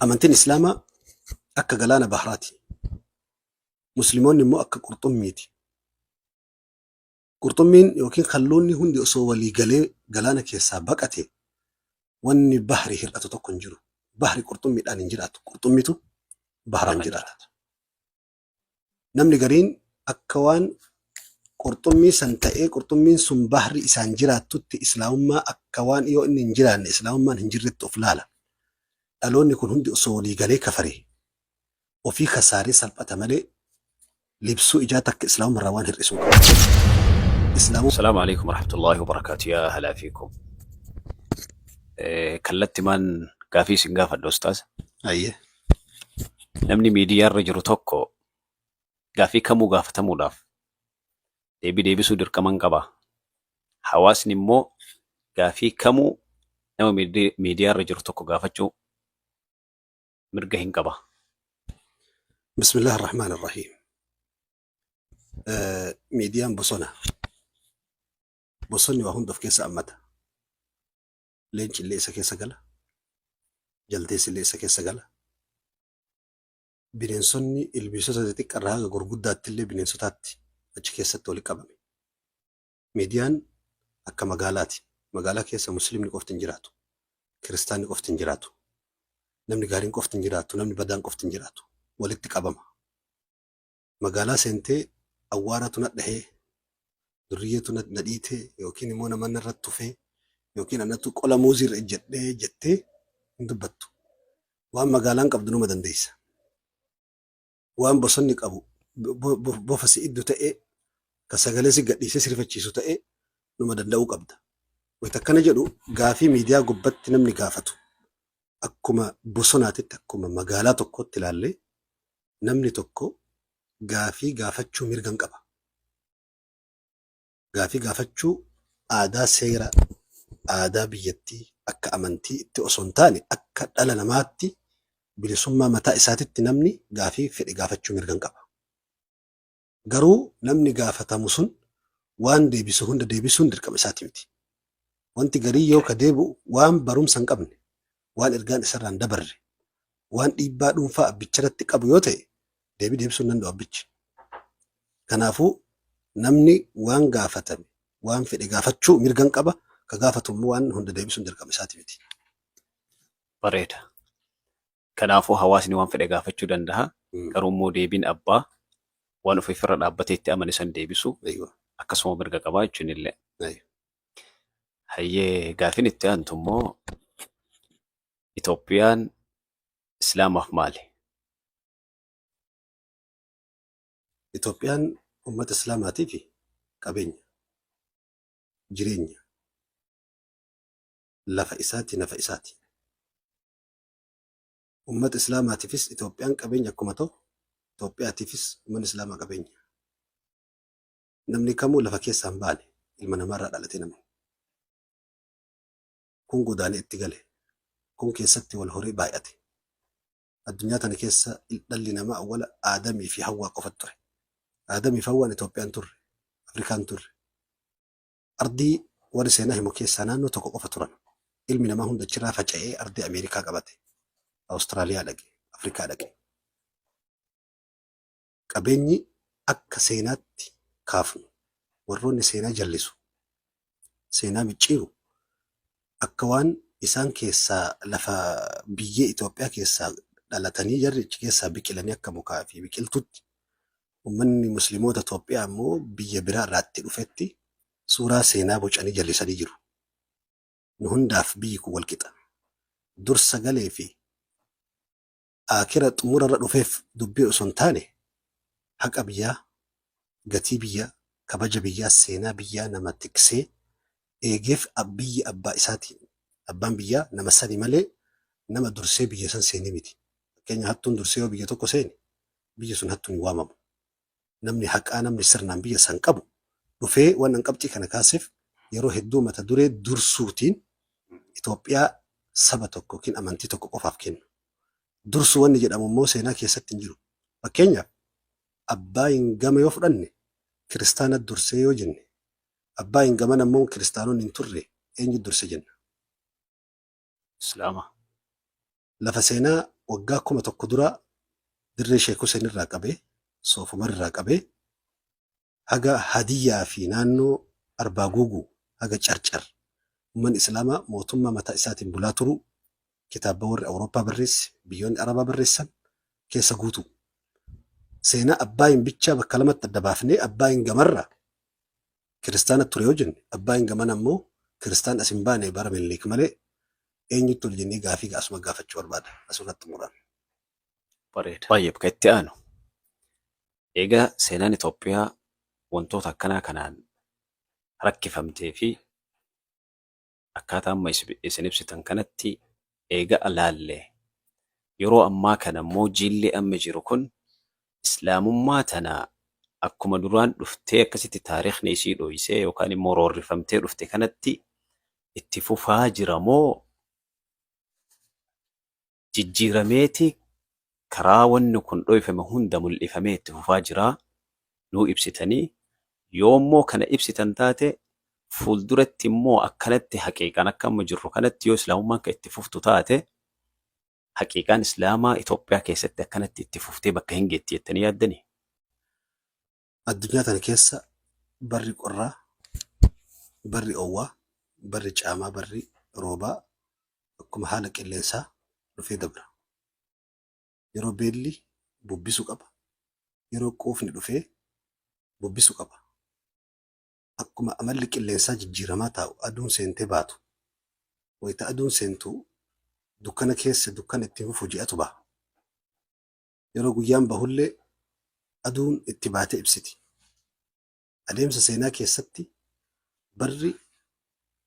Amantiin Islaamaa akka galaana bahraati. Musliimoonni immoo akka qurxummiiti. Qurxummiin yookiin kalluunni hundi osoo walii galee galaana keessaa baqate wanni bahri hir'atu tokko hin jiru. Bahri qurxummiidhaan hin jiraatu. Qurxummiitu bahraan jiraata. Namni gariin akka waan qurxummii san ta'ee qurxummiin sun bahri isaan jiraattutti islaamummaa akka waan yoo inni hin jiraanne islaamummaan hin jirretti of laala. Dhaloonni kun hundi osoo walii galee kafaree ofii kasaaree salphata malee libsuu ijaa takka islaamumarraa waan hir'isuu qabu. السلام عليكم ورحمة الله وبركاته. يا هلا فيكم. كلت من كافي سنغاف الأستاذ. أيه. نمني ميديا رجل توكو كافي كمو غافة تموداف ديبي سودر كمان قبا حواس نمو كافي كمو نمو ميديا رجل توكو غافة جو مرقهن قبا. بسم الله الرحمن الرحيم. ميديان بصنة بصني وهون دف كيس أمتها لينش اللي إسا كيس قلا جلديس اللي إسا كيس قلا بننصني البيسوسة تتك الرهاقة قرقودات اللي بننصتاتي أجي كيسة تولي قبمي ميديان أكا مقالاتي مقالا كيسة مسلم نقوف تنجراتو كريستان نقوف تنجراتو نمني قارين قوف تنجراتو نمني بدان قوف تنجراتو ولدتك قبما مقالا سنتي أوارة ندهي درية نديته يوكين مونا من الرتفه يوكين أن تقول موزير جتة ندبتو وأن مقالان قبضنو مدنديس وأن بصنك أبو بفسي إدو تأي كساقلسي قديسي سرفتشيسو تأي نما دندو قبض ويتكنا جدو غافي ميديا قبت نمني غافتو أكما بصناتي تكما مقالا تكو تلالي نمني تكو غافي غافتشو مرغن قبا غافي غافتشو آدا سيرا آدا بيتي أكا أمنتي اتي أصنتاني أكا دالا نماتي بلسما متى إساتي نمني غافي في غافتشو مرغن قبا غرو نمني غافتا مسن وان ديبسون ديبسون دركم إساتي متي وانتي غري يو كديبو وان بروم سنقبني وان إرغان إسران دبري وان إبادون فا بيچرت قبو يوتي deebisuun nan abbichi. Kanaafuu namni waan gaafatame waan fedhe gaafachuu mirgan qaba ka gaafatu waan hunda deebisuun dirqama isaati miti. Bareeda. Kanaafuu hawaasni waan fedhe gaafachuu danda'a. Garuu immoo deebiin abbaa waan ofii firra dhaabbatee itti amane san deebisu akkasuma mirga qabaa jechuun illee. Hayyee gaafin itti aantu immoo Itoophiyaan Islaamaaf maali? Itoophiyaan uummata Islaamaatii fi qabeenya, jireenya, lafa isaati, nafa isaati. Uummata Islaamaatiifis Itoophiyaan qabeenya akkuma ta'u, Itoophiyaatiifis uummanni Islaamaa qabeenya. Namni kamuu lafa keessaa hin baane ilma namaarraa dhalatee namni. Kun godaanee itti gale. Kun keessatti wal horii baay'ate. Addunyaa tana keessa dhalli namaa awwala Aadamii fi Hawwaa qofa ture. Aadamii fi Hawwaan Itoophiyaan turre, Afrikaan turre. Ardii warri seenaa himu keessaa naannoo tokko qofa turan. Ilmi namaa hunda achirraa faca'ee ardii Ameerikaa qabate. Awustiraaliyaa dhaqe, Afrikaa dhaqe. Qabeenyi akka seenaatti kaafnu warroonni seenaa jallisu, seenaa micciiru akka waan isaan keessaa lafa biyyee Itoophiyaa keessaa dhalatanii jarri achi keessaa biqilanii akka mukaa fi biqiltutti ummanni musliimoota Itoophiyaa immoo biyya biraa irraatti dhufetti suuraa seenaa bocanii jallisanii jiru. Nu hundaaf biyyi kun walqixa. Dursa galee fi akira xumura irra dhufeef dubbii osoo hin taane haqa biyyaa, gatii biyyaa, kabaja biyyaa, seenaa biyyaa nama tiksee eegeef biyyi abbaa isaatiin. Abbaan biyyaa nama sani malee nama dursee biyya san seenii miti. Fakkeenya hattuun dursee yoo biyya tokko seeni biyya sun hattuun hin waamamu. Namni haqaa namni sirnaan biyya san qabu dhufee waan an qabxii kana kaaseef yeroo hedduu mata duree dursuutiin Itoophiyaa saba tokko yookiin amantii tokko qofaaf kennu. Dursuu wanni jedhamu immoo seenaa keessatti hin jiru. Fakkeenyaaf abbaa hin gama yoo fudhanne kiristaana dursee yoo jenne abbaa hin gaman ammoo kiristaanonni hin turre eenyu durse jenna? Islaama. Lafa seenaa waggaa 1,000 dura dirree Sheek Huseen irraa qabee Soof Umar irraa qabee haga Hadiyyaa fi naannoo Arbaa Guuguu haga Carcar ummanni Islaamaa mootummaa mataa isaatiin bulaa turu kitaaba warri Awurooppaa barreesse biyyoonni Arabaa barreessan keessa guutu. Seenaa Abbaayin bichaa bakka lamatti adda baafnee Abbaayin gamarra kiristaana ture yoo jenne Abbaayin gamana ammoo kiristaan as hin baane bara Minilik malee eenyutti ol jennee gaafii asuma gaafachuu barbaada asirratti xumuran. Bareeda. Baay'ee bakka itti aanu. Egaa seenaan Itoophiyaa wantoota akkanaa kanaan rakkifamtee fi akkaataa amma isin ibsitan kanatti eega alaallee yeroo ammaa kana immoo jiilli amma jiru kun islaamummaa tana akkuma duraan dhuftee akkasitti taariikhni isii dhoysee yookaan immoo roorrifamtee dhufte kanatti itti fufaa jira moo jijjiirameeti karaa wanni kun dhoyfame hunda mul'ifamee itti fufaa jira nuu ibsitanii yoommoo kana ibsitan taate fuulduratti immoo akkanatti haqiiqaan akka amma jirru kanatti yoo islaamummaan kan itti fuftu taate haqiiqaan islaamaa Itoophiyaa keessatti akkanatti itti fuftee bakka hin geetti jettanii yaaddanii? Addunyaa tana keessa barri qorraa, barri owwaa, barri caamaa, barri roobaa akkuma haala qilleensaa dhufee dabra. Yeroo beelli bubbisuu qaba. Yeroo quufni dhufee bubbisuu qaba. Akkuma amalli qilleensaa jijjiiramaa taa'u aduun seentee baatu. Wayita aduun seentuu dukkana keessa dukkana ittiin fufu ji'atu ba'a. Yeroo guyyaan bahullee aduun itti baatee ibsiti. Adeemsa seenaa keessatti barri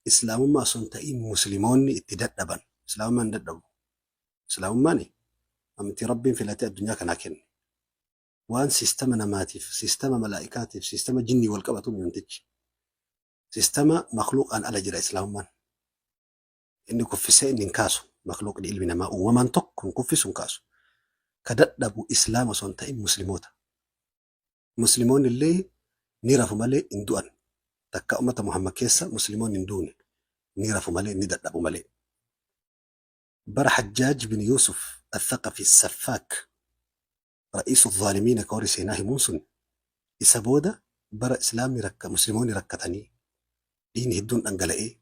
islaamummaa osoo hin ta'in musliimoonni itti dadhaban. Islaamummaan hin dadhabu. Islaamummaan amantii rabbiin filatee addunyaa kanaa kenne. Waan siistama namaatiif, siistama malaa'ikaatiif, siistama jinnii wal qabatu miyontichi. Siistama makluuqaan ala jira islaamummaan. Inni kuffisee inni hin kaasu. Makluuqni ilmi namaa uumamaan tokko hin kuffisu hin kaasu. Ka dadhabu islaama osoo hin ta'in musliimoota. Musliimoonni illee ni rafu malee hin du'an. Takka ummata Muhammad keessa musliimoonni hin duune. Ni rafu malee ni dadhabu malee. Bara Hajjaaj bin Yuusuf الثقفي السفاك رئيس الظالمين كوري سيناه مونسون إسابودا برا إسلامي ركا مسلموني ركتني دين هدون أنجلائي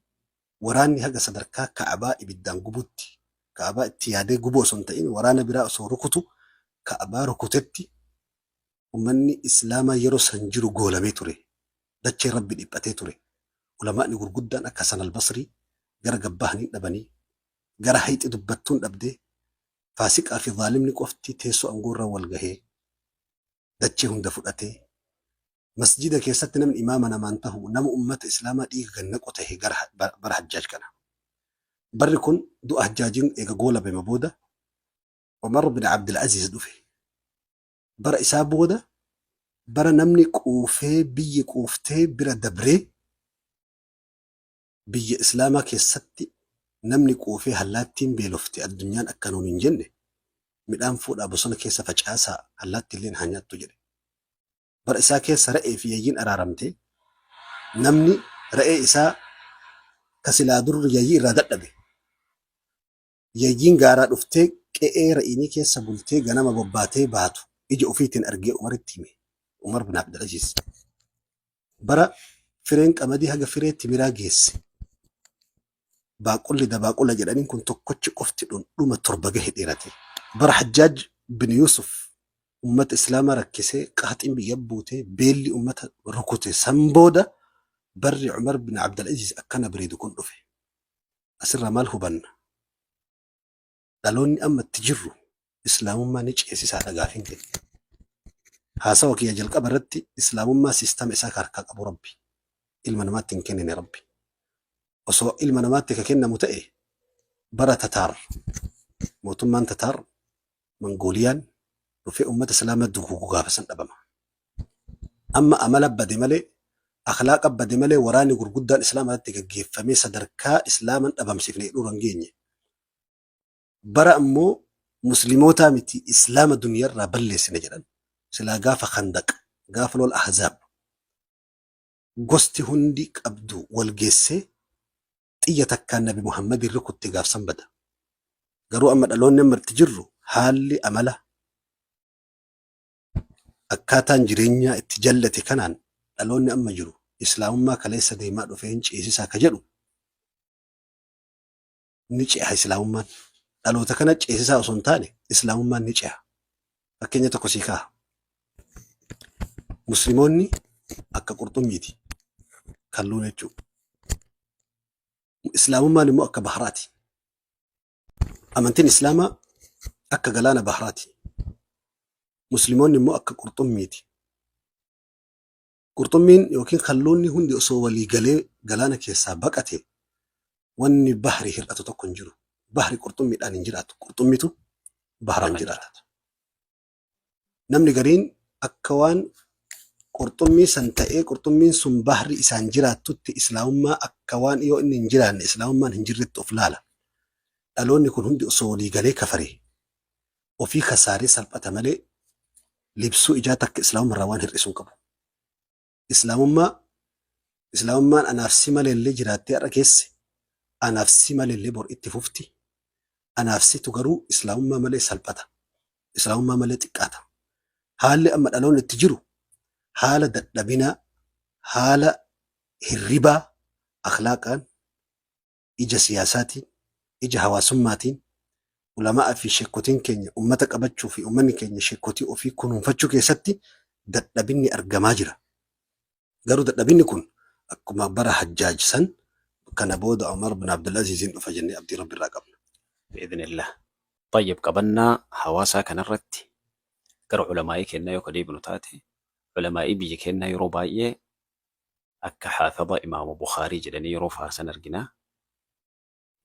وراني هجا صدركا كعباء بدان قبوتي كعباء التيادي قبو سنتين ورانا براء سو ركتو كعباء ركتتي ومني إسلاما يرو سنجرو قولمي توري داتشي ربي الإباتي توري علماء نقول قدان أكسان البصري جرى قباهني نبني جرى حيت دبتون أبدي فاسق في ظالمني قفتي تيسو أنقورا والقهي داتشي هم دفؤتي مسجد كيستنا من إمامنا ما انتهوا نمو أمة إسلاما إيغا غنقوته بر حجاج كان بركن دو أحجاجين إيغا قولا بمبودة عمر بن عبد العزيز دوفي بر إسابودا بر نمني قوفي بي قوفتي بر دبري بي إسلاما كيستي نمني قوفي هلاتين بيلوفتي الدنيا أكانون من جنة مدام فوق أبو سنة كيسا فجأسا هلاتي لين هانيات تجري بر إسا كيسا رأي في يجين أرارمتي نمني رأي إسا كسلا در يجي رادت نبي يجين غارا دفتي كأي رأيني كيسا بلتي غنام بباتي باتو إجي أفيتين أرقي عمر التيمي عمر بن عبد العزيز برا فرنك أمدي هاga فريت تميرا جيس باقول دا باقول جدانين كنتو كوتش قفتي دوما تربغه هديراتي بر حجاج بن يوسف أمة إسلام ركسي قهتين بيبوتي بيلي أمة ركوتي سنبودا بر عمر بن عبد العزيز أكنا بريدو كن رفي أسر ماله بنا دالوني أما تجرو إسلام ما نيج إسيسا رقافين كي هاسا وكي يجل قبرتي إسلام ما سيستم إسا كاركاك أبو ربي المنامات تنكنني ربي وسو المنامات تككنا متأي برا تتار موتمان تتار منغوليان وفي أمة سلامة دوكوكو غافسن أبما أما أمل بدي ملي أخلاق بدي ملي وراني قرقودا الإسلام تكجيف فمي صدركا إسلاما أبام سيفني لورانجيني برا أمو مسلموتا متي إسلام الدنيا رابلي سنجران سلا غاف خندق غافلو الأحزاب قستي هنديك أبدو والجيسي تيتك كان نبي محمد الركض تغاف سنبدا قالوا أما الألون نمر تجروا haalli amala akkaataan jireenyaa itti jallate kanaan dhaloonni amma jiru islaamummaa kaleessa deemaa dhufee hin ceesisaa ka jedhu ni ceha islaamummaan. Dhaloota kana ceesisaa osoo hin taane islaamummaan ni ceha. Fakkeenya tokko sii ka'a. Musliimoonni akka qurxummiiti kalluun jechuudha. Islaamummaan immoo akka baharaati. Amantiin islaamaa akka galaana baharaati. Musliimoonni immoo akka qurxummiiti. Qurxummiin yookiin kalluunni hundi osoo walii galee galaana keessaa baqate wanni bahri hir'atu tokko hin jiru. Bahri qurxummiidhaan hin jiraatu. Qurxummitu baharaan jiraata. Namni gariin akka waan qurxummii san ta'ee qurxummiin sun bahri isaan jiraattutti islaamummaa akka waan yoo inni hin jiraanne islaamummaan hin jirretti of laala. Dhaloonni kun hundi osoo walii galee kafaree ofii kasaaree salphata malee libsuu ijaa takka islaamummaa waan hir'isuun qabu. Islaamummaan anaaf si maleellee jiraattee har'a keesse anaaf si maleellee bor itti fufti. Anaaf situ garuu islaamummaa malee salphata. Islaamummaa malee xiqqaata. Haalli amma dhaloonni itti jiru haala dadhabinaa, haala hirribaa, akhlaaqaan, ija siyaasaatiin, ija hawaasummaatiin, ulamaa fi sheekotiin keenya ummata qabachuu fi ummanni keenya sheekotii ofii kunuunfachuu keessatti dadhabinni argamaa jira. Garuu dadhabinni kun akkuma bara Hajjaaj san kana booda Umar bin Abdulaziziin dhufa jennee abdii rabbi irraa qabna. Bi'idhnillah. Tayyib qabannaa hawaasaa kanarratti gara ulamaa'ii kennaa yoo deebinu taate ulamaa'ii biyya kennaa yeroo baay'ee akka haafidha Imaamu Bukhaarii jedhanii yeroo faarsan argina.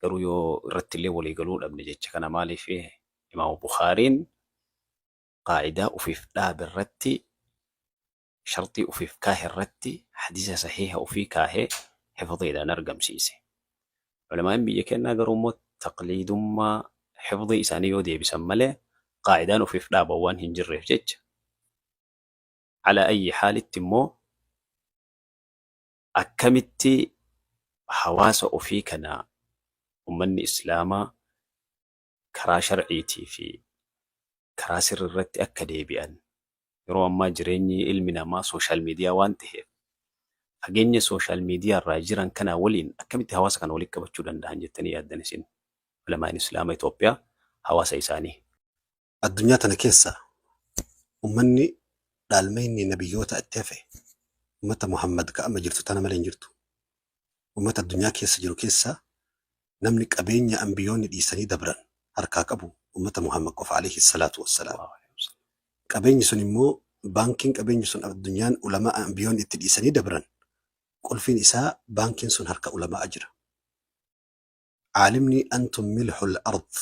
Garuu yoo irratti illee walii galuu dhabne jecha kana maaliif Imaamu Bukhaariin qaa'idaa ufiif dhaabe irratti shartii ufiif kaahe irratti hadiisa sahiha ufii kaahee hifdhiidhaan argamsiise. Ulamaa'in biyya kennaa garuu immoo taqliidummaa hifdhii isaanii yoo deebisan malee qaa'idaan ufiif dhaaban waan hin jirreef jecha. Alaa ayyi haalitti immoo akkamitti hawaasa ofii kanaa ummanni islaamaa karaa sharciitii fi karaa sirri irratti akka deebi'an yeroo ammaa jireenyi ilmi namaa sooshaal miidiyaa waan ta'eef fageenya sooshaal miidiyaa irraa jiran kanaa waliin akkamitti hawaasa kana walitti qabachuu danda'an jettanii yaaddan isin ulamaan islaamaa Itoophiyaa hawaasa isaanii. Addunyaa tana keessa ummanni dhaalmayni nabiyyoota itti hafe ummata Muhammad ka'ama jirtu tana malee hin jirtu. Ummata addunyaa keessa jiru keessa namni qabeenya anbiyoonni dhiisanii dabran harkaa qabu ummata Muhammad qofa alayhi salaatu wassalaam. Qabeenyi sun immoo baankiin qabeenyi sun addunyaan ulamaa anbiyoonni itti dhiisanii dabran qulfiin isaa baankiin sun harka ulamaa jira. Caalimni antum milhul ard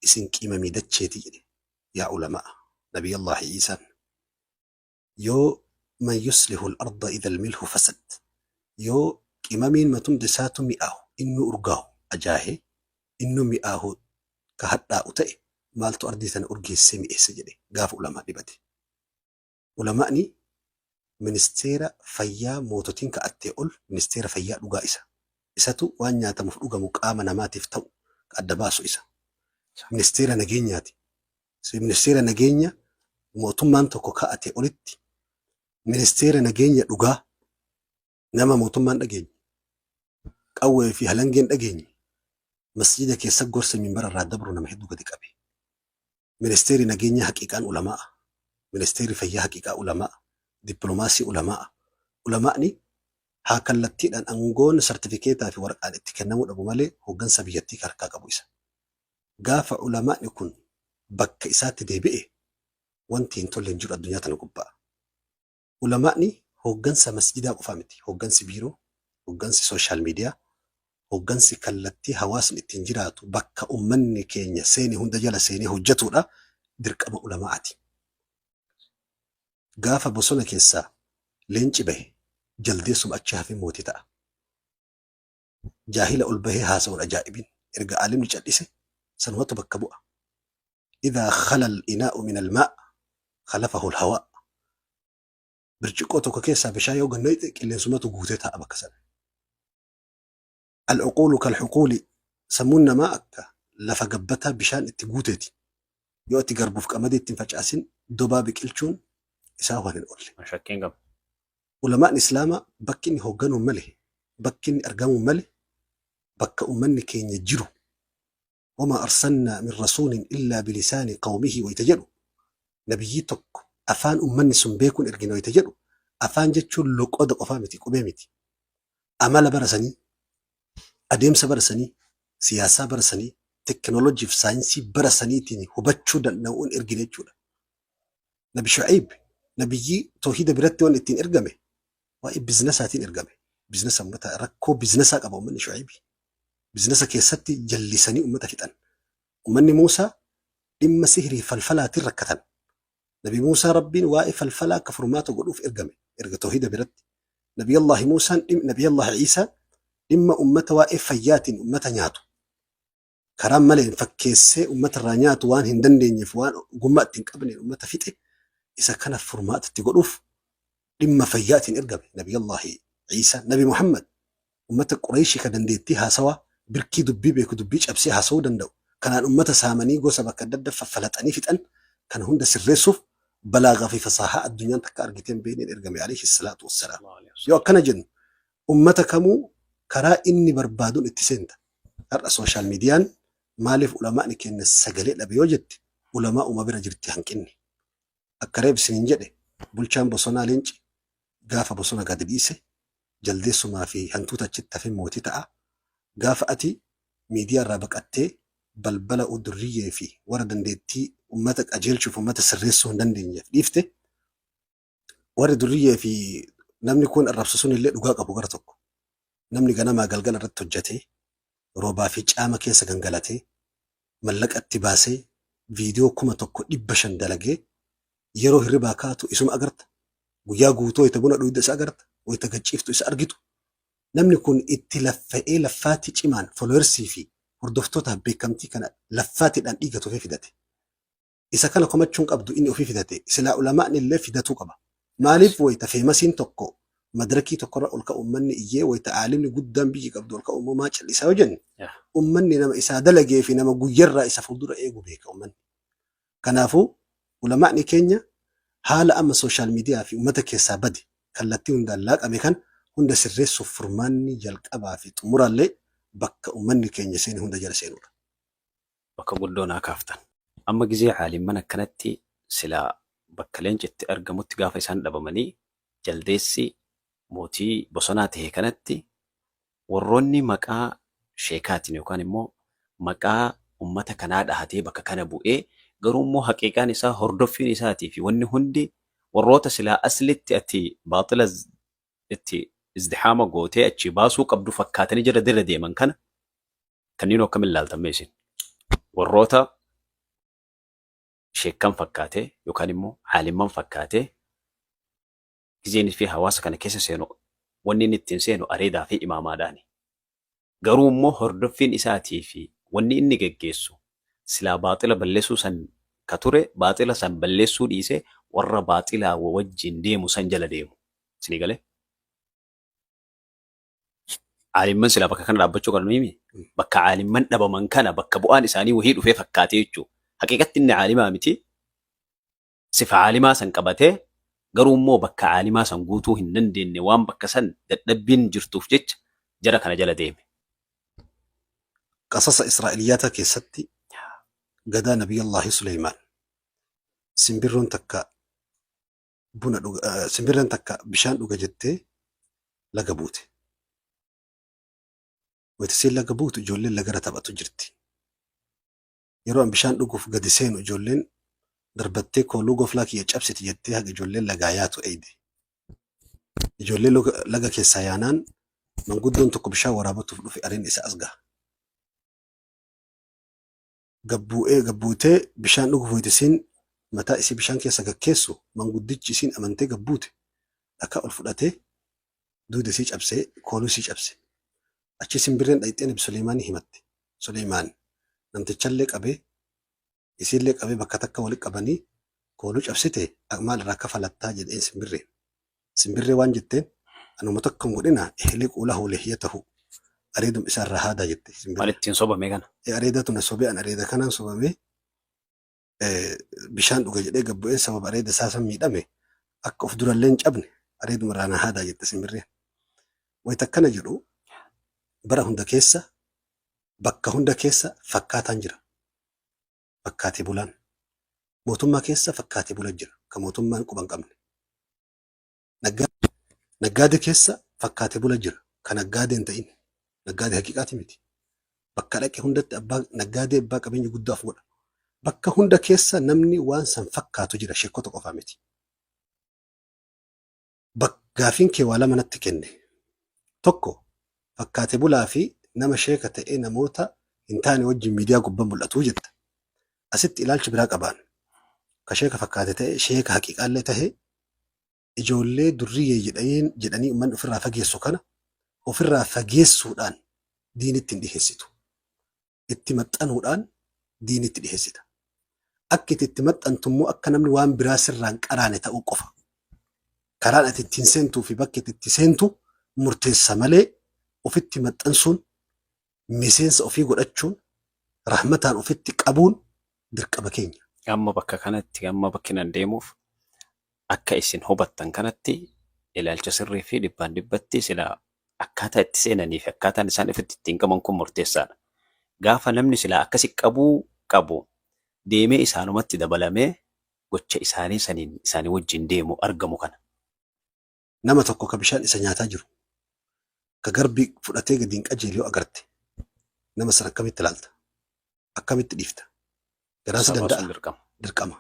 isin qiimamii dacheeti jedhe yaa ulamaa nabiyyallahi Iisaan. Yoo man yuslihu al-arda idha al-milhu fasad yoo qimamiin matumti isaatu mi'aahu innu urgaahu ajaahe innu mi'aahu ka hadhaa'u ta'e maaltu ardii sana urgeessee mi'eessa jedhe gaafa ulamaa dhibate. Ulamaa'ni ministeera fayyaa moototiin ka'attee ol ministeera fayyaa dhugaa isa. Isatu waan nyaatamuuf dhugamu qaama namaatiif ta'u adda baasu isa. Ministeera nageenyaati. Ministeera nageenya mootummaan tokko ka'atee olitti ministeera nageenya dhugaa nama mootummaan dhageenye qawwee fi halangeen dhageenye masjida keessa gorsa minbara irraa dabru nama hedduu gadi qabe. Ministeeri nageenya haqiiqaan ulamaa, ministeeri fayyaa haqiiqaa ulamaa, dippiloomaasii ulamaa. Ulamaa'ni haa kallattiidhaan aangoon sartifikeetaa fi waraqaan itti kennamuu dhabu malee hooggansa biyyattii harkaa qabu isa. Gaafa ulamaa'ni kun bakka isaatti deebi'e wanti hin tolle hin jiru addunyaa tana gubbaa. Ulamaa'ni hooggansa masjidaa qofaa miti. Hooggansi biiroo, hooggansi sooshaal miidiyaa, hooggansi kallattii hawaasni ittiin jiraatu bakka ummanni keenya seenee hunda jala seenee hojjetuudha dirqama ulamaa'aati. Gaafa bosona keessaa leenci bahe jaldeessuma achi hafee mootii ta'a. Jaahila ol bahee haasa'uun ajaa'ibin erga aalimni cadhise sanumatu bakka bu'a. Idhaa khalal inaa'u min almaa khalafahu alhawaa. Birciqoo tokko keessaa bishaan yoo gannayte qilleensumatu guutee taa'a bakka sana. Al-uquulu kal-xuquuli sammuun namaa akka lafa gabbataa bishaan itti guuteeti. yoo itti garbuuf qamadii ittiin facaasin dobaa biqilchuun isaa waan hin oolle. Shakkeen qabu. Ulamaan islaamaa bakki inni hoogganuu malee bakki inni argamuu malee bakka ummanni keenya jiru وما أرسلنا من رسول إلا بلسان قومه ويتجلوا نبيي توك أفان أمني سنبيكون إرجنا ويتجلوا أفان جتشو لقود قفامتي قبيمتي أمال برسني أديم سبرسني سياسة برسني تكنولوجي في ساينسي برسني تيني وبتشو نوون إرجنا جولا نبي شعيب نبيي توحيد برتي وان التين إرجمه واي بزنساتين إرجمه بزنس متى ركو بزنسك أبو مني شعيبي بزنسك يا ستي جلسني أمتا فتن أمني موسى إما سهري فالفلا تركتن نبي موسى ربين واقف الفلا كفرمات وقلوا في إرقمه إرقى توحيد برد نبي الله موسى نبي الله عيسى إما أمتا واقف فيات أمتا نياتو كرام ملين فكيسي أمتا رانيات وان هندن دين يفوان قمات تنكبني أمتا فتن إذا كان فرمات تقلوا إما فيات إرقمه نبي الله عيسى نبي محمد أمتا قريشي كدنديتها سوا بركي دبي بيكو دبيش أبسي هاسو دندو كان أمتا سامني قوسا بكدد ففلتاني فتن كان هند سرسوف بلاغ في فصاحة الدنيا تكار جتين بين الإرقام عليه الصلاة والسلام يو كان جن أمتا كمو كرا إني بربادون اتسنت أرأى سوشال ميديان مالف علماء نكين السجلة لبيوجد علماء ما برجرتي هنكني أكريب سنين جده بلشان بصنا لينج قافة بصنا قادبيسة جلدي سما في هنتوتا جتا في موتي تاع قافة ميديا رابق أتي بلبلا ودرية في ورد ديتي أمتك أجيل شوف أمتك سرسو دندن ليفته ورد درية في نمني يكون الربسسون اللي لقاق أبو قرتك نمني قنا ما قلقل رد تجتي روبا في جامة كيسا قنقلتي ملك اتباسي فيديو كما تكو إبشن دلقي يرو هرباكاتو اسم أقرت ويا قوتو يتبون أدو يدس أقرت ويتقجيفتو إسا أرقتو نمني يكون اتلفئي لفاتي جمان فلورسي في وردفتوتها بكمتي كان لفاتي الآن إيقاتو في فداتي إذا كان قمت شنك أبدو إني في فداتي إسلا علماء اللي فداتو قبا مالف ويتفهمسين تقو مدركي تقرأ لك أمني إيه ويتعالمني قدام بيجيك أبدو لك أمو ماش اللي ساوجن أمني نما إسا دلقي في نما قجر إسا فضور إيقو بيك أمني كنافو علماء كينيا حال أما السوشيال ميديا في أمتك يسابدي كالتي هندلاك أميكان هند سرسو فرماني جلق أبا في تمرا اللي بك أمني كينيا سين هند جلسينور بك قدونا كافتن أما جزي عالم من كانت سلا بكلين جت أرجمت قافي سان دبمني جلديسي موتي بصناته كانت وروني مكا شيكاتني وكان مو مكا أمتا كناد هاتي بك كان بوئي قرون مو حقيقة نسا هردفي نساتي في وني هندي وروتا سلا أسلت أتي باطلة أتي ازدحام قوتي أتشي باسو قبضو فكاتني جرى دير ديمان كان ينو كمل لالتميسين وروتا شيكان فكاته يوكان مو عالمان فكاته كزين في حواس كان كيسا سينو وني نتين سينو أريدا في إماما داني قرون مو هردفين إساتي في وني إني جيسو سلا باطلة بلسو سن كتوري باطلة سن بلسو ديسي ورى باطلة ووجين ديمو سنجل ديمو سني قالي عالمان سلا بكا كان رابطشو قال ميمي بكا عالمان نبا من كان بكا بؤان إساني وهيدو في فكاتي يجو حقيقة إن عالمة متي صفة عالمة سنقبته قروا مو بكا عالمة سنقوتو هنن دي النوام بكا سن دبين جرتوف جيج جرى كان جل ديمي قصص إسرائيلياتك يا ستي قدا نبي الله سليمان سنبرون تكا سنبرون تكا بشان لغا جتي لقبوتي ويتسيل لقبوت جولين لقرة تبقى جرتي يروان بشان لقف قدسين وجولين دربتي كو لقف لاكي يجابسي تجتي هاق جولين لقايات وأيدي جولين لقا كيسايانان من قدون تكو بشا ورابطو في أرين إسا أصغى قبوتي بشان لقف ويتسين متى إسي بشان كيسا كيسو من قدتش سين أمنتي قبوتي لكا الفلاتي دودي سيج أبسي كولو سيج أبسي أشي سنبرين أيتين بسليماني همت سليمان نمتشلك أبي يصير لك أبي بكتك ولك أبني كولوش أبسيته أعمال راكفة للتاجد إن سنبري وان جتين أنا متكم قلنا إحلق له لحيته أريد إسار هذا جت مالتين صوبة ميغانا أريد تنصوبي أن أريد كان صوبة مي bishaan dhuga jedhee gabbu'een sababa areeda isaa san miidhame akka of durallee hin cabne areeduma irraa na haadaa jette simbirreen. Wayita akkana jedhu bara hunda keessa bakka hunda keessa fakkaataan jira. Fakkaatee bulaan. Mootummaa keessa fakkaatee bulan jira. Kan mootummaan quba hin qabne. Naggaadee keessa fakkaatee bulan jira. Kan naggaadee hin ta'in. Naggaadee haqiqaati miti. Bakka dhaqe hundatti naggaadee abbaa qabeenya guddaaf godha. Bakka hunda keessa namni waan san fakkaatu jira. Sheekota qofaa miti. Gaafiin kee waa lama natti kenne. Tokko fakkaatee bulaa fi nama sheeka ta'ee namoota hin taane wajjin miidiyaa gubbaa mul'atuu jetta. Asitti ilaalcha biraa qabaan. Ka sheeka fakkaate ta'e sheeka haqiqaallee ta'e ijoollee durriyyee jedhanii uummanni ofirraa fageessu kana ofirraa fageessuudhaan diinitti hin dhiheessitu. Itti maxxanuudhaan diinitti dhiheessita. Akka itti maxxantu immoo akka namni waan biraa sirraan qaraane ta'uu qofa. Karaan ati ittiin seentuu fi bakki itti seentu murteessa malee ofitti maxxansuun miseensa ofii godhachuun rahmataan ofitti qabuun dirqama keenya. Amma bakka kanatti amma bakki nan deemuuf akka isin hubattan kanatti ilaalcha sirrii fi dhibbaan dhibbatti sila akkaataa itti seenanii fi akkaataan isaan ofitti ittiin qaban kun murteessaadha. Gaafa namni sila akkasi qabu deemee isaanumatti dabalamee gocha isaanii wajjin deemu argamu kana. Nama tokko ka bishaan isa nyaataa jiru ka garbii fudhatee gadi hin qajeele yoo agarte nama sana akkamitti ilaalta? Akkamitti dhiifta? Garaasa danda'a? Dirqama.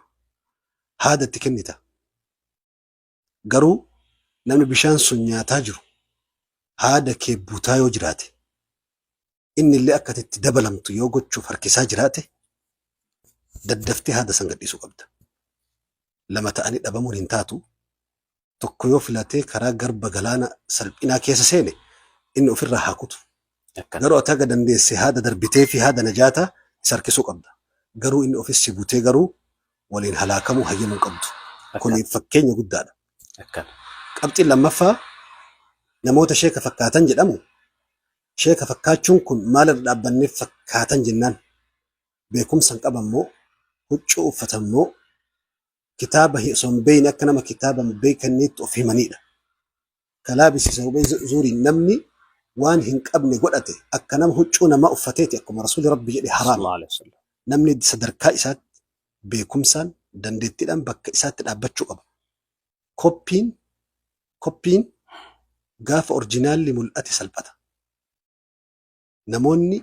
Haada itti kennita. Garuu namni bishaan sun nyaataa jiru haada kee buutaa yoo jiraate inni illee akka itti dabalamtu yoo gochuuf harkisaa jiraate daddaftee haada san gadhiisuu qabda. Lama ta'anii dhabamuun hin taatu. Tokko yoo filatee karaa garba galaana salphinaa keessa seene inni ofirraa haa kutu. Garuu ati haga dandeesse haada darbitee fi haada najaataa isa harkisuu qabda. Garuu inni ofis si butee garuu waliin halaakamuu hayyamuu qabdu. Kun fakkeenya guddaadha. Qabxiin lammaffaa namoota sheeka fakkaatan jedhamu. Sheeka fakkaachuun kun maalirra dhaabbannee fakkaatan jennaan? Beekumsa hin qaban moo huccuu uffatan moo kitaaba osoo hin beekne akka nama kitaaba hin beekneetti of himanidha. Kalaabisiisa zuuriin namni waan hin qabne godhate akka nama huccuu namaa uffateeti akkuma rasuulli rabbi jedhe haraam. Namni sadarkaa isaatti beekumsaan dandeettiidhaan bakka isaatti dhaabbachuu qaba. Koppiin gaafa orjinaalli mul'ate salphata. Namoonni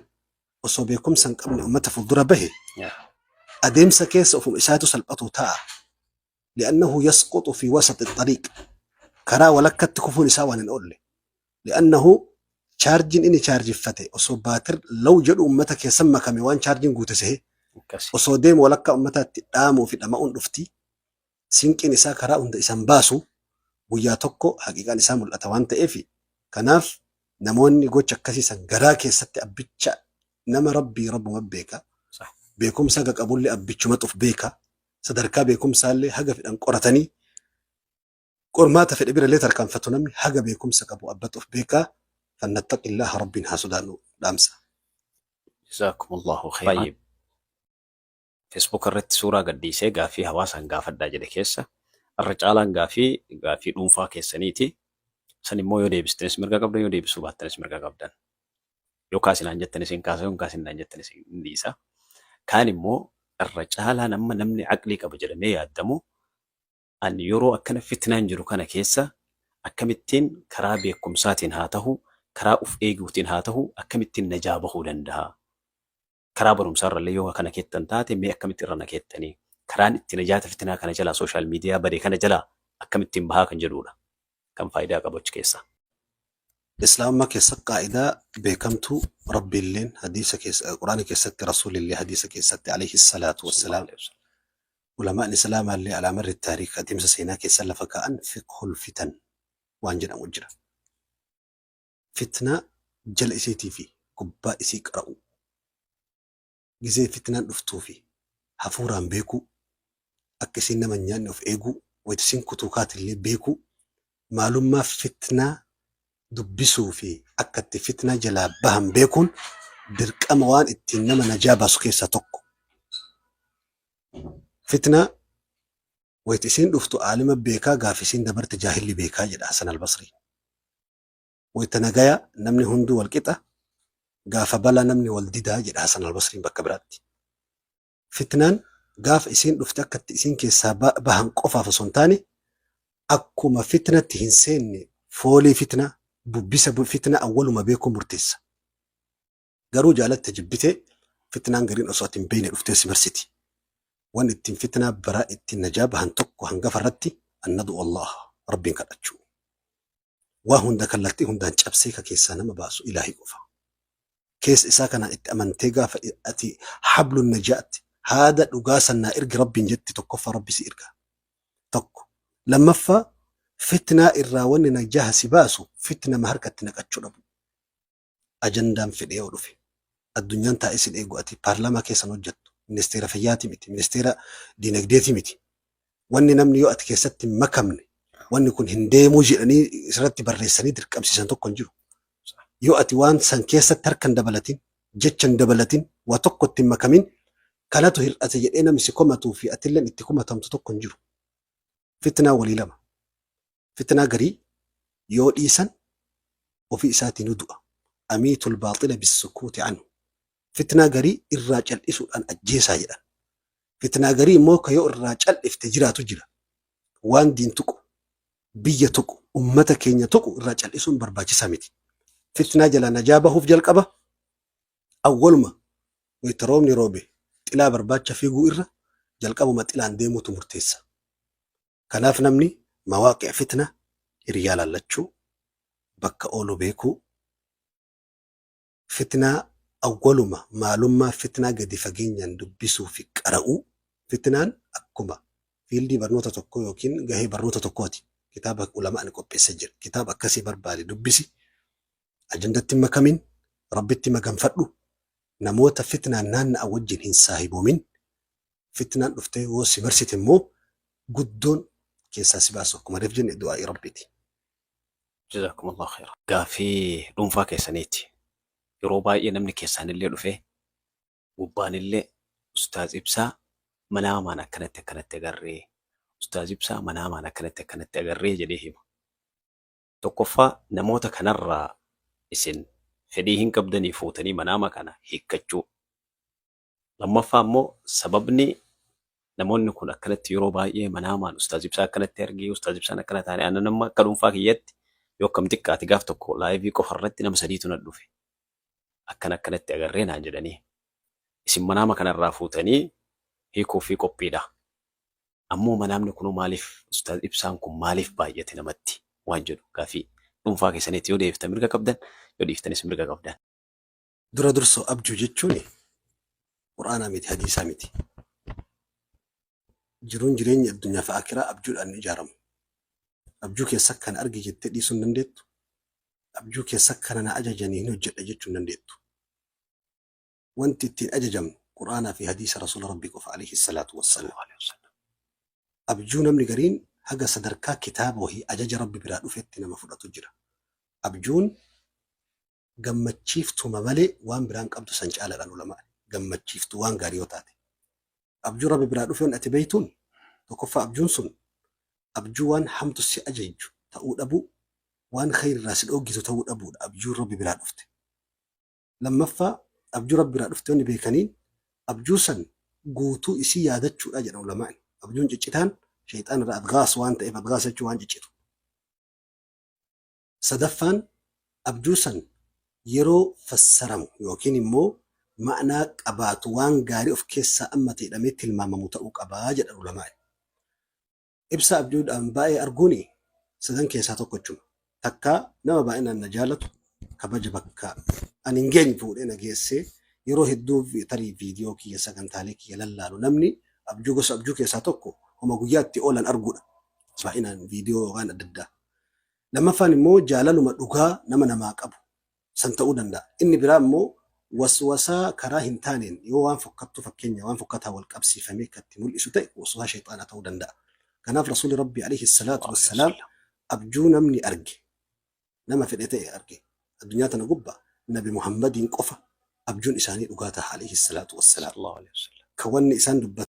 osoo beekumsa hin qabne uummata fuuldura bahe adeemsa keessa ofuma isaatu salphatu ta'a. لأنه يسقط في وسط الطريق كرا ولكت كفون ساوان الأول لأنه شارجين إني شارج فتى أصو باتر لو جد أمتك يسمى كميوان شارجين قوتسه أصو ديم ولك أمتك تقاموا في الأماؤن رفتي سينك إني ساكرا عند إسان باسو ويا توكو حقيقة نسام الأتوان تأفي كناف نموني قوة شكاسي سنقراكي ستي أبتشا نما ربي رب مبيكا بيكم ساقك أبو اللي أبتشو مطف بيكا sadarkaa beekumsaa illee haga fedhan qoratanii qormaata fedhe bira illee tarkaanfatu namni haga beekumsa qabu abbatuuf beekaa fannattaqillaaha rabbiin haa sodaannu dhaamsa. Jazaakumullahu khayran. Facebook irratti suuraa gadhiisee gaafii hawaasaan gaafadhaa jedhe keessa irra caalaan gaafii dhuunfaa keessaniiti. San immoo yoo deebistanis mirga qabdan yoo deebisuu baattanis mirga qabdan. Yoo kaasinaan jettanis hin kaasa yoo kaasinaan jettanis hin dhiisa. Kaan immoo irra caalaa namni aqlii qaba jedhamee yaadamu ani yeroo akkana fitnaan jiru kana keessa akkamittiin karaa beekumsaatiin haa ta'u karaa uf eeguutiin haa ta'u akkamittiin najaa bahuu danda'a. Karaa barumsaarrallee yoo kana keettan taate mee akkamittiin irra nakeettanii karaan itti najaata fitnaa kana jalaa sooshaal miidiyaa badee kana jalaa akkamittiin bahaa kan jedhudha. Kan faayidaa qabu achi keessa. Islaamummaa keessatti qaa'idaa beekamtuu rabbiilleen hadiisa keessa quraana keessatti rasuulillee hadiisa keessatti alayhi salaatu wassalaam ulamaan islaamaallee alaa marri taariikh adeemsa seenaa keessa lafa kaa'an fiqhul fitan waan jedhamu jira. Fitnaa jala isiitii fi gubbaa isii qara'u gizee fitnaan dhuftuu fi hafuuraan beekuu akka isiin nama nyaanne of eeguu wayita isiin kutuu kaatillee beekuu maalummaa fitnaa dubbisuu fi akka itti fitnaa jalaa bahan beekuun dirqama waan ittiin nama najaa baasu keessaa tokko. فتنة ويتسين دفتو عالم بيكا غافسين دبرت جاهل بيكا جدا حسن البصري ويتنقايا نمني هندو والكتا غاف بلا نمني والددا جدا حسن البصري بكبرات فتنان غاف اسين دفتك اسين كيسا بهن قفا فسنتاني أكما فتنة هنسين فولي فتنة ببسا فتنة أول ما بيكو مرتس قارو جالت تجبتي فتنان قرين أصوات بين الأفتيس مرسيتي وان اتن فتنة براء اتن نجاب هنتك هنغفرتي أن ندعو الله ربين كالأجو وهن دكالتي هن دانج أبسيكا كيسانا مباسو إلهي قفا كيس إساكنا اتأمنتيغا فأتي حبل النجاة هذا لقاسنا إرق ربي جدت تكفى ربي سيرقا تكو لما فا فتنة الراون نجاها سباسو فتنة مهركة نكاتشو ربو أجندام في الإيو رفي الدنيا تائس الإيقو أتي بارلما كيسا نوجدتو ministeera fayyaati miti ministeera dinagdeeti miti wanni namni yoo ati keessatti makamne wanni kun hin deemuu jedhanii irratti barreessanii dirqamsiisan tokko hin jiru yoo ati waan san keessatti harkan dabalatin jechan dabalatin waa tokko ittiin makamin kanatu hir'ate jedhee namni si komatuu fi atilleen itti komatamtu tokko hin jiru fitnaa walii lama fitnaa garii yoo dhiisan ofii isaatiin du'a amiitul baaxila bisukuuti anhu فتنة غري الراجل إسود أن أجيسا جدا فتنة غري موكا يو الراجل افتجرا تجرا وان دين تكو بيا تكو أمتا كينيا تكو الراجل إسود برباجي سامتي فتنة جلا نجابه في جلقبة أول ما ويترومني روبي تلا برباجة فيقو إرا جلقبة ما تلا انديمو تمرتيسا كناف نمني مواقع فتنة ريالا لتشو بكا أولو بيكو فتنة أولما معلومة فتنة قد فجينا ندبسوا في قرأوا فتنان أكما في اللي برنوتة تكو يمكن جاهي برنوتة تكوتي كتابك علماء نكو بيسجل كتابك كسي بربالي دبسي أجندة تم كمين ربي تم كم فدو نموت فتنة نان أوجن إن صاحبو من فتنة نفتي وسمرسي تمو قدون كيسا سباسو كما رفجن دعاء ربيتي جزاكم الله خيرا قافي رنفا كيسانيتي yeroo baay'ee namni keessaan illee dhufee gubbaan illee ustaaz ibsaa manaamaan akkanatti agarree ustaaz ibsaa manaamaan akkanatti agarree jedhee hima. Tokkoffaa namoota kanarraa isin fedhii hin qabdanii fuutanii manaama kana hiikkachuu. Lammaffaa immoo sababni namoonni kun akkanatti yeroo baay'ee manaamaan ustaaz ibsaa akkanatti argee ustaaz ibsaan akkana taane ana nama akka dhuunfaa kiyyatti yoo akkam xiqqaati gaaf tokko laayivii qofarratti nama sadiitu na dhufe. akkanatti agarree naan jedhanii isin manaama kanarraa fuutanii hiikuu fi qophiidha. Ammoo manaamni kun maaliif ustaaz ibsaan kun maaliif baay'ate namatti waan jedhu gaafii dhuunfaa keessanitti yoo deeftan mirga qabdan yoo dhiiftanis mirga qabdan. Dura dursoo abjuu jechuun quraanaa miti hadiisaa miti. Jiruun jireenya addunyaa fi akiraa abjuudhaan ni ijaaramu. Abjuu keessa kan argi jettee dhiisuu hin dandeettu. abjuu keessa kana na ajajanii hin hojjedha jechuu hin dandeettu. Wanti ittiin ajajamnu quraanaa fi hadiisa rasuula rabbii qofa alayhi salaatu wassalaam. Abjuu namni gariin haga sadarkaa kitaaba wahii ajaja rabbi biraa dhufetti nama fudhatu jira. Abjuun gammachiiftuma malee waan biraan qabdu san caalaadhaan ulamaan gammachiiftu waan gaarii yoo taate. Abjuu rabbi biraa dhufeen ati beeytuun tokkoffaa abjuun sun abjuu waan hamtu si ajaju ta'uu dhabuu waan khayirraa si dhooggitu ta'uu dhabuudha abjuu rabbi biraa dhufte. Lammaffaa abjuu rabbi biraa dhufte wanni beekaniin abjuu san guutuu isii yaadachuudha jedha ulamaan. Abjuun ciccitaan shayxaan irraa adgaas waan ta'eef adgaas jechuu waan ciccitu. Sadaffaan abjuu san yeroo fassaramu yookiin immoo ma'anaa qabaatu waan gaarii of keessaa amma ta'edhamee tilmaamamu ta'uu qabaa jedha ulamaan. Ibsa abjuudhaan baay'ee arguuni sadan keessaa tokko jechuudha. Takka nama baay'inaan na jaalatu kabaja bakka ani hin geenye fuudhee na geessee yeroo hedduu tarii viidiyoo kiyya sagantaalee kiyya lallaalu namni abjuu gosa abjuu keessaa tokko homa guyyaatti oolan arguudha. Baay'inaan viidiyoo waan adda addaa. Lammaffaan immoo jaalaluma dhugaa nama namaa qabu san ta'uu danda'a. Inni biraa immoo waswasaa karaa hin taaneen yoo waan fokkattu fakkeenya waan fokkataa wal qabsiifamee katti mul'isu ta'e waswasaa shayxaanaa ta'uu danda'a. Kanaaf rasuulli rabbii alayhi salaatu wassalaam abjuu namni arge nama fedhe ta'e arge addunyaa tana gubbaa nabi Muhammadiin qofa abjuun isaanii dhugaa ta'a alayhi salaatu wassalaam. Ka wanni isaan dubbatan